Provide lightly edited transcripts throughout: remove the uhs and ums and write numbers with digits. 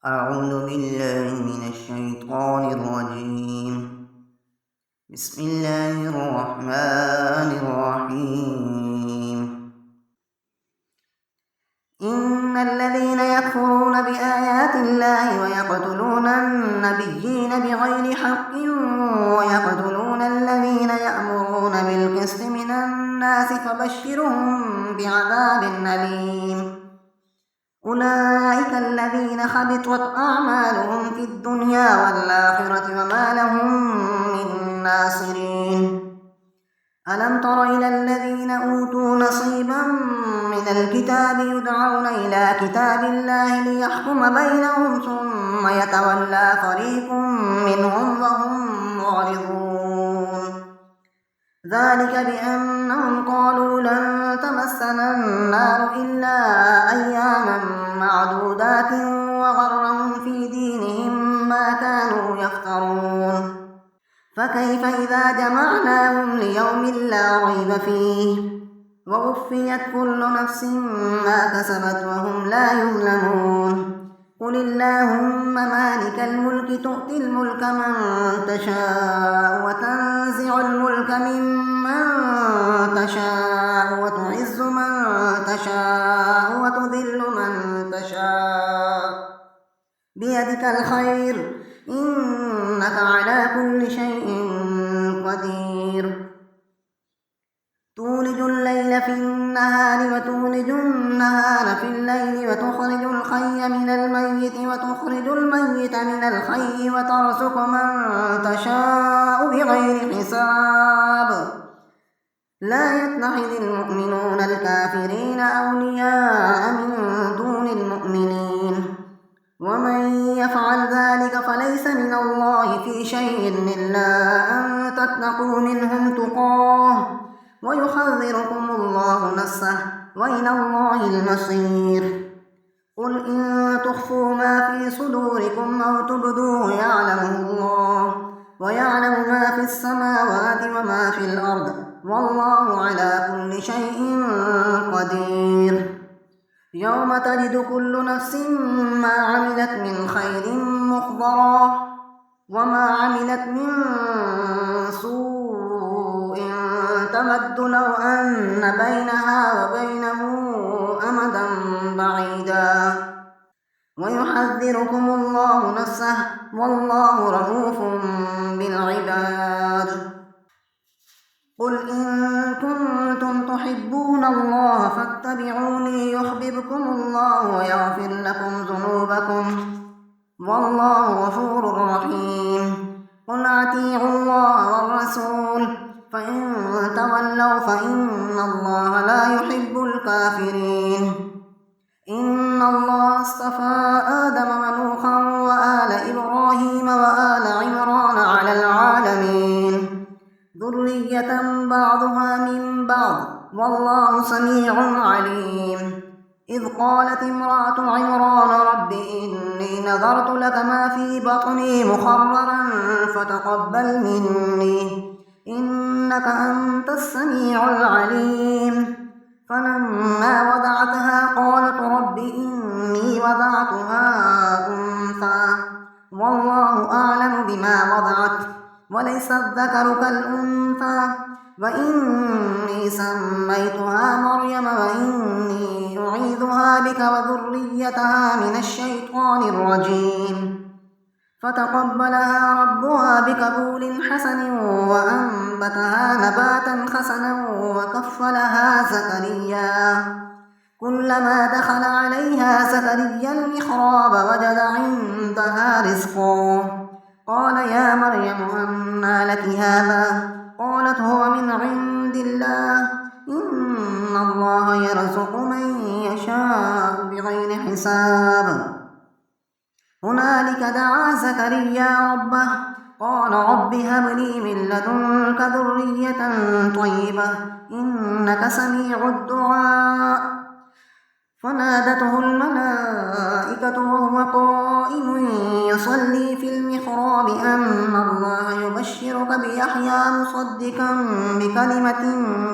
أعوذ بالله من الشيطان الرجيم. بسم الله الرحمن الرحيم. إن الذين يكفرون بآيات الله ويقتلون النبيين بغير حق ويقتلون الذين يأمرون بالقسط من الناس فبشرهم بعذاب أليم. أولئك الذين حبطت أعمالهم في الدنيا والآخرة وما لهم من ناصرين. ألم تر إلى الذين أوتوا نصيبا من الكتاب يدعون إلى كتاب الله ليحكم بينهم ثم يتولى فريق منهم وهم معرضون. ذلك بأنهم قالوا لن تمسنا النار إلا أياما معدودات وغرهم في دينهم ما كانوا يفترون. فكيف إذا جمعناهم ليوم لا ريب فيه ووفيت كل نفس ما كسبت وهم لا يظلمون. قل اللهم مالك الملك تؤتي الملك من تشاء وتنزع الملك ممن تشاء وتعز من تشاء وتذل من تشاء بيدك الخير إنك على كل شيء قدير. تولج الليل في النهار وتولج النهار في الليل وتخرج الحي من الميت وتخرج الميت من الحي وترزق من تشاء بغير حساب. لا يتخذ المؤمنون الكافرين أولياء من دون المؤمنين ومن يفعل ذلك فليس من الله في شيء إلا أن تتقوا منهم تقاه ويحذركم الله نفسه وإلى الله المصير. قل إن تخفوا ما في صدوركم أو تبدوه يعلمه الله ويعلم ما في السماوات وما في الأرض والله على كل شيء قدير. يوم تجد كل نفس ما عملت من خير محضرا وما عملت من سوء تود لو أن بينها وبينه أمدا بعيدا ويحذركم الله نفسه والله رؤوف بالعباد. قل إن كنتم تحبون الله فاتبعوني يحببكم الله ويغفر لكم ذنوبكم والله غفور رحيم. قل أطيعوا الله والرسول فإن تولوا فإن الله لا يحب الكافرين. إن الله اصطفى آدم ونوحا وآل إبراهيم وآل عمران على العالمين ذرية بعضها من بعض والله سميع عليم. إذ قالت امرأة عمران رب إني نذرت لك ما في بطني محررا فتقبل مني إنك أنت السميع العليم. فلما وضعتها قالت رب إني وضعتها أنثى والله أعلم بما وضعت وليس الذكر كالأنثى وإني سميتها مريم وإني أعيذها بك وذريتها من الشيطان الرجيم. فتقبلها ربها بقبول حسن وأنبتها نباتا حسنا وكفلها زكريا. كلما دخل عليها زكريا المحراب وجد عندها رزقا قال يا مريم أنى لك هذا قالت هو من عند الله إن الله يرزق من يشاء بغير حساب. هنالك دعا زكريا ربه قال رب هب لي من لدنك ذرية طيبة إنك سميع الدعاء. فنادته الملائكة وهو قائم يصلي في المحراب أن الله يبشرك بيحيى مصدقا بكلمة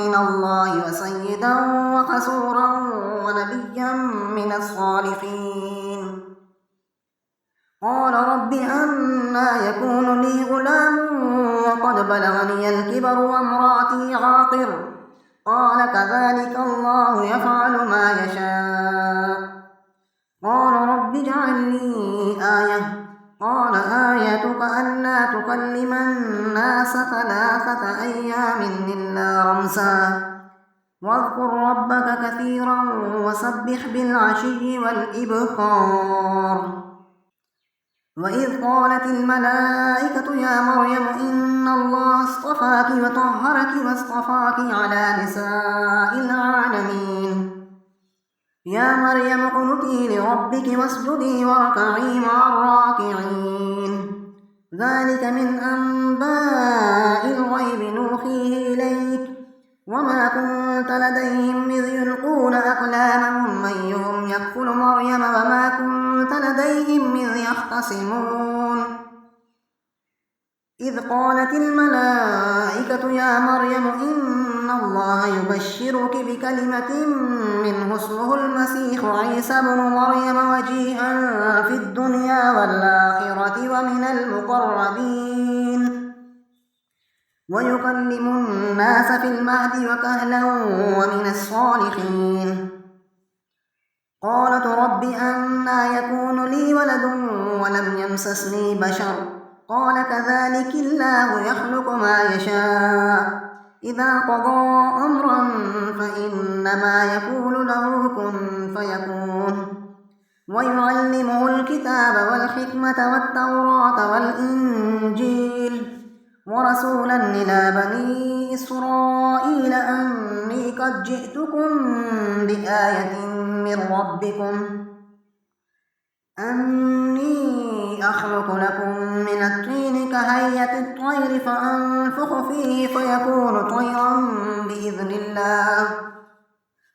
من الله وسيدا وحصورا ونبيا من الصالحين. رب أنى يكون لي غلام وقد بلغني الكبر وامرأتي عاقر قال كذلك الله يفعل ما يشاء قال رب اجعل لي آية قال آيتك ألا تكلم الناس 3 أيام إلا رمسا واذكر ربك كثيرا وسبح بالعشي والإبكار وإذ قالت الملائكة يا مريم إن الله اصطفاك وطهرك واصطفاك على نساء العالمين يا مريم اقنتي لربك واسجدي واركعي مع الراكعين ذلك من أنباء الغيب نوحيه إليك وما كنت لديهم إذ يلقون أقلامهم أيهم يكفل مريم وما كنت لديهم إذ يختصمون إذ قالت الملائكة يا مريم إن الله يبشرك بكلمة منه اسمه المسيح عيسى بن مريم وجيها في الدنيا والآخرة ومن المقربين ويكلم الناس في المهد وكهلا ومن الصالحين قالت رب أنى يكون لي ولد ولم يمسسني بشر قال كذلك الله يخلق ما يشاء إذا قضى أمرا فإنما يقول له كن فيكون ويعلمه الكتاب والحكمة والتوراة والإنجيل ورسولا إلى بني إسرائيل أني قد جئتكم بآية من ربكم أني أخلق لكم من الطين كهيئة الطير فأنفخ فيه فيكون طيرا بإذن الله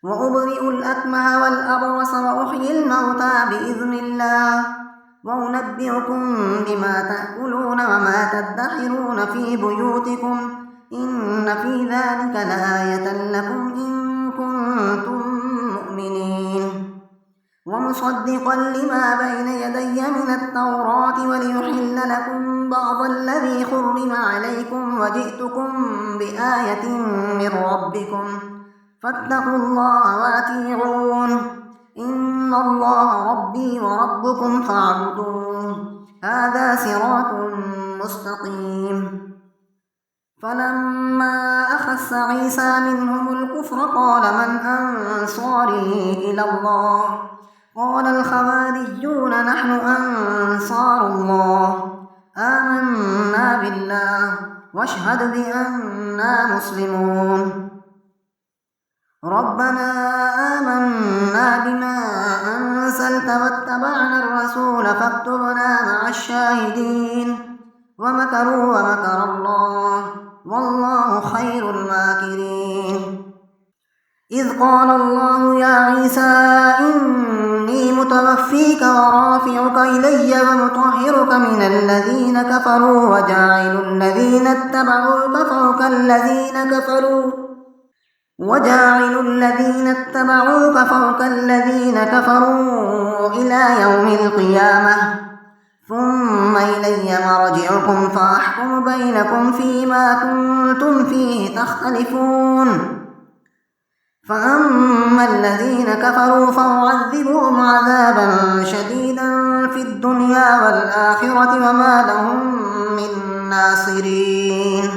وأبرئ الأكمه والأبرص وأحيي الموتى بإذن الله وأنبئكم بما تأكلون وما تدخرون في بيوتكم إن في ذلك لآية لكم إن كنتم مؤمنين ومصدقا لما بين يدي من التوراة وليحل لكم بعض الذي حرم عليكم وجئتكم بآية من ربكم فاتقوا الله وأطيعون إن الله ربي وربكم فاعبدوه هذا صراط مستقيم فلما أخس عيسى منهم الكفر قال من أنصاري إلى الله قال الحواريون نحن أنصار الله آمنا بالله واشهد بأننا مسلمون ربنا آمنا بما أنزلت واتبعنا الرسول فاكتبنا مع الشاهدين ومكروا ومكر الله والله خير الماكرين إذ قال الله يا عيسى إني متوفيك ورافعك إلي ومطهرك من الذين كفروا وجاعل الذين اتبعوك فوق الذين كفروا إلى يوم القيامة ثم إلي مرجعكم فأحكم بينكم فيما كنتم فيه تختلفون فأما الذين كفروا فأعذبهم عذابا شديدا في الدنيا والآخرة وما لهم من ناصرين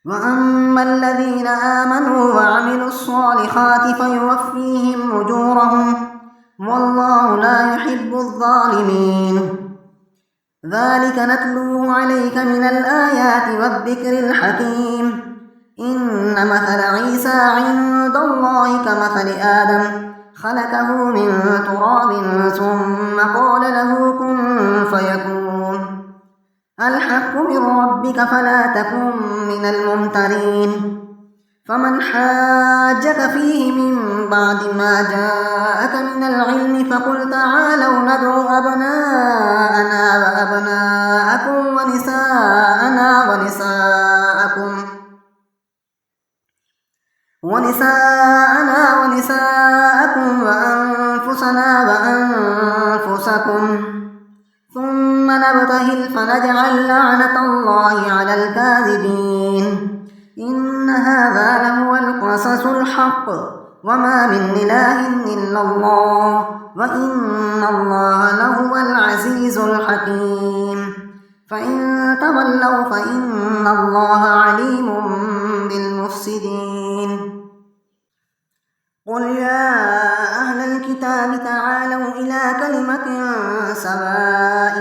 وأما الذين آمنوا وعملوا الصالحات فيوفيهم أجورهم والله لا يحب الظالمين ذلك نتلوه عليك من الآيات والذكر الحكيم إن مثل عيسى عند الله كمثل آدم خلقه من تراب ثم قال له كن فيكون الحق من ربك فلا تكن من الممترين فمن حاجك فيه من بعد ما جاءك من العلم فقل تعالوا ندعو أبناءنا وأبناءكم ونساءكم وأنفسنا وأنفسكم ثم نبتهل فنجعل لعنة الله على الكاذبين إن هذا لهو القصص الحق وما من إله إلا الله وإن الله لهو العزيز الحكيم فإن تولوا فإن الله عليم بالمفسدين قل يا أهل الكتاب تعالوا إلى كلمة سواء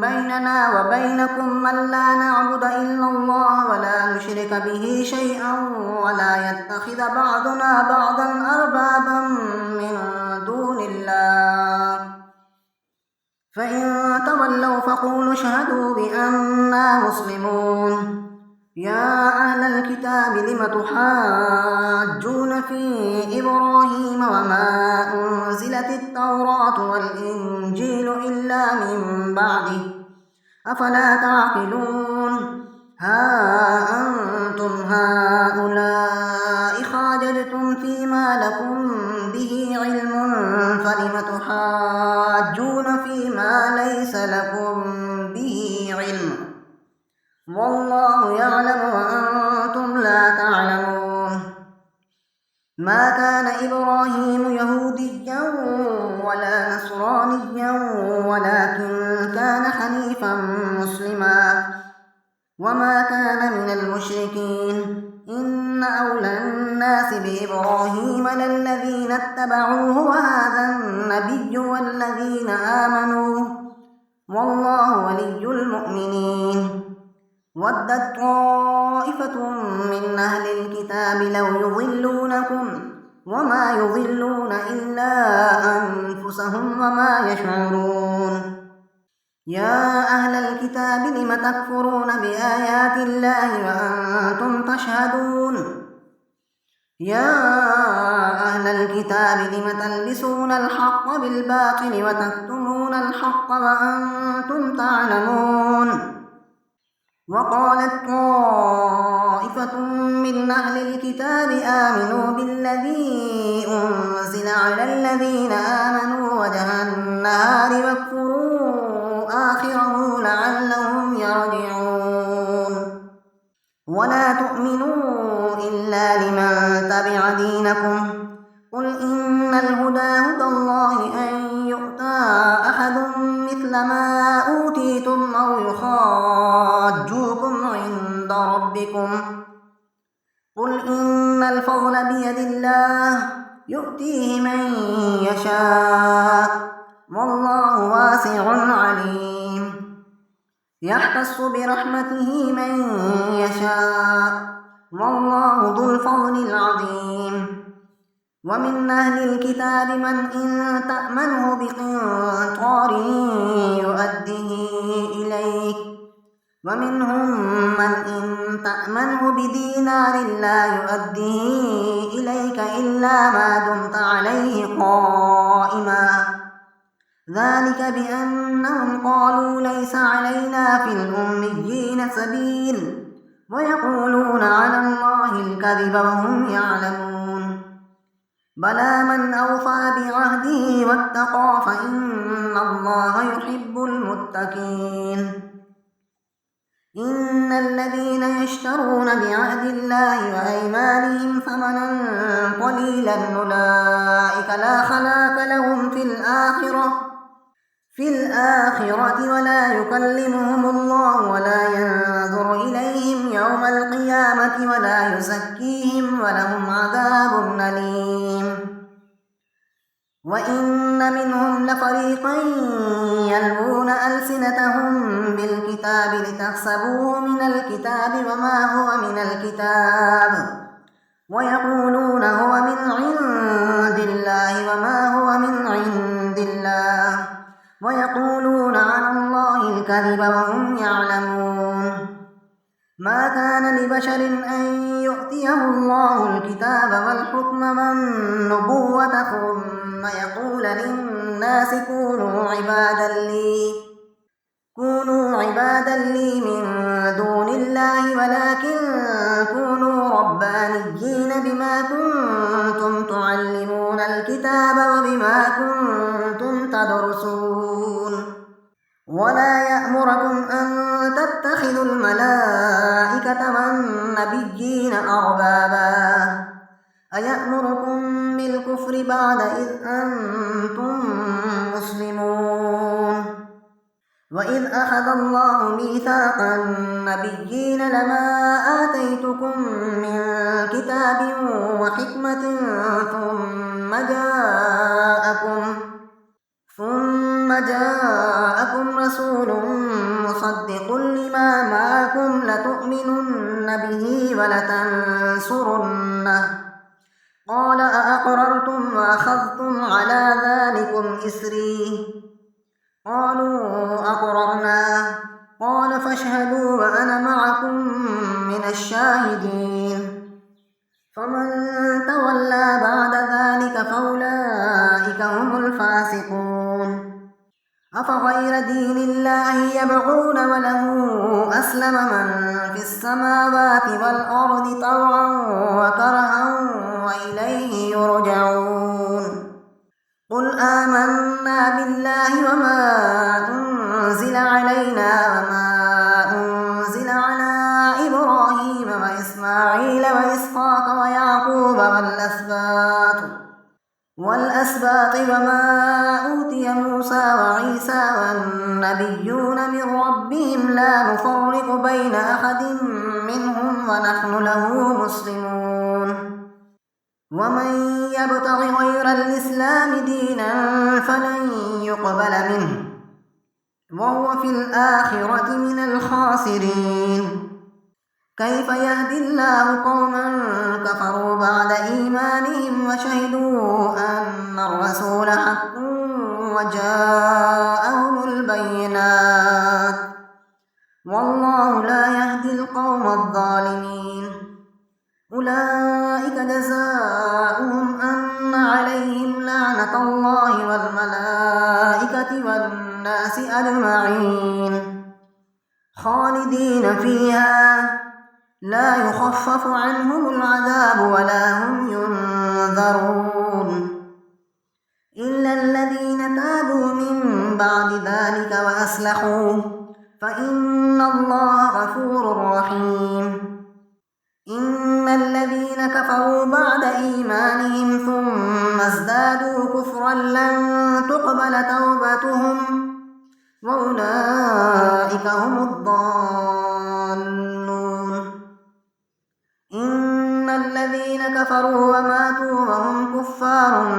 بيننا وبينكم ألا نعبد إلا الله ولا نشرك به شيئا ولا يتخذ بعضنا بعضا أربابا من دون الله فإن تولوا فقولوا اشهدوا بأننا مسلمون يا أهل الكتاب لم تحاجون في إبراهيم وما أنزلت التوراة والإنجيل إلا من بعده أفلا تعقلون ها أنتم هؤلاء حاججتم فيما لكم به علم فلم تحاجون فيما ليس لكم به علم والله يعلم وأنتم لا تعلمون ما كان إبراهيم يهوديا ولا نصرانيا ولكن كان حنيفا مسلما وما كان من المشركين إن أولى الناس بإبراهيم للذين اتبعوه وهذا النبي والذين آمنوا والله ولي المؤمنين ودت طائفة من أهل الكتاب لو يضلونكم وما يضلون إلا أنفسهم وما يشعرون يا أهل الكتاب لم تكفرون بآيات الله وأنتم تشهدون يا أهل الكتاب لم تلبسون الحق بالباطل وتكتمون الحق وأنتم تعلمون وقالت طائفة من أهل الكتاب آمنوا بالذي أنزل على الذين آمنوا وجه النهار واكفروا آخره لعلهم يرجعون ولا تؤمنوا إلا لمن تبع دينكم قل إن الهدى هدى الله أن يؤتى أحد مثل ما أوتيتم أو يحاجوكم عند ربكم قل إن الفضل بيد الله يؤتيه من يشاء والله واسع عليم يختص برحمته من يشاء والله ذو الفضل العظيم ومن أهل الكتاب من إن تأمنه بقنطار يؤده إليك ومنهم من إن تأمنه بدينار لا يؤده إليك إلا ما دمت عليه قائما ذلك بأنهم قالوا ليس علينا في الأميين سبيل ويقولون على الله الكذب وهم يعلمون بلى من أوفى بعهده واتقى فإن الله يحب المتقين إن الذين يشترون بعهد الله وأيمانهم ثمنا قليلا أولئك لا خلاق لهم في الآخرة ولا يكلمهم الله ولا ينظر إليهم يوم القيامة ولا يزكيهم ولهم عذاب أليم وإن منهم لفريقا يلوون ألسنتهم بالكتاب لتحسبوه من الكتاب وما هو من الكتاب ويقولون هو من عند الله وما هو من عند الله ويقولون على الله الكذب وهم يعلمون ما كان لبشر أن يؤتيه الله الكتاب والحكم والنبوة ثم يقول للناس كونوا عبادا لي من دون الله ولكن كونوا ربانيين بما كنتم تعلمون الكتاب وبما كنتم تدرسون ولا يأمركم أن تتخذوا الملائكة والنبيين أربابا أيأمركم بالكفر بعد إذ أنتم مسلمون وإذ أخذ الله ميثاق النبيين لما آتيتكم من كتاب وحكمة ثم جاءكم رسول مصدق لما معكم لتؤمنن به ولتنصرنه قال أأقررتم وأخذتم على ذلكم إسري قالوا أقررنا قال فاشهدوا وأنا معكم من الشاهدين فمن تولى بعد ذلك فأولئك هم الفاسقون أفغير دين الله يبغون وله أسلم من في السماوات والأرض طوعا وكرها وإليه يرجعون قل آمنا بالله وما أنزل علينا وما أنزل على إبراهيم وإسماعيل وإسحاق ويعقوب والأسباط وما أوتي موسى وعيسى والنبيون من ربهم لا نفرق بين أحد منهم ونحن له مسلمون ومن يبتغ غير الإسلام دينا فلن يقبل منه وهو في الآخرة من الخاسرين كيف يهدي الله قوما كفروا بعد إيمانهم وشهدوا أن الرسول حق وجاءهم البينات والله لا يهدي القوم الظالمين أولئك جزاؤهم أن عليهم لعنة الله والملائكة والناس أجمعين خالدين فيها لا يخفف عنهم العذاب ولا هم ينذرون إلا الذين تابوا من بعد ذلك وأصلحوا فإن الله غفور رحيم إن الذين كفروا بعد إيمانهم ثم ازدادوا كفرا لن تقبل توبتهم وأولئك هم الضالون إن الذين كفروا وماتوا وهم كفار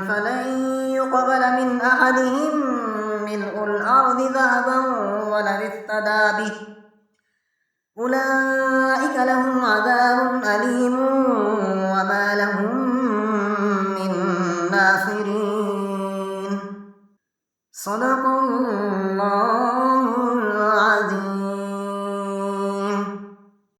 فلن يقبل من أحدهم ملء الأرض ذهبا ولو افتدى به أولئك لهم عذاب أليم وما لهم من ناصرين صدق الله العظيم.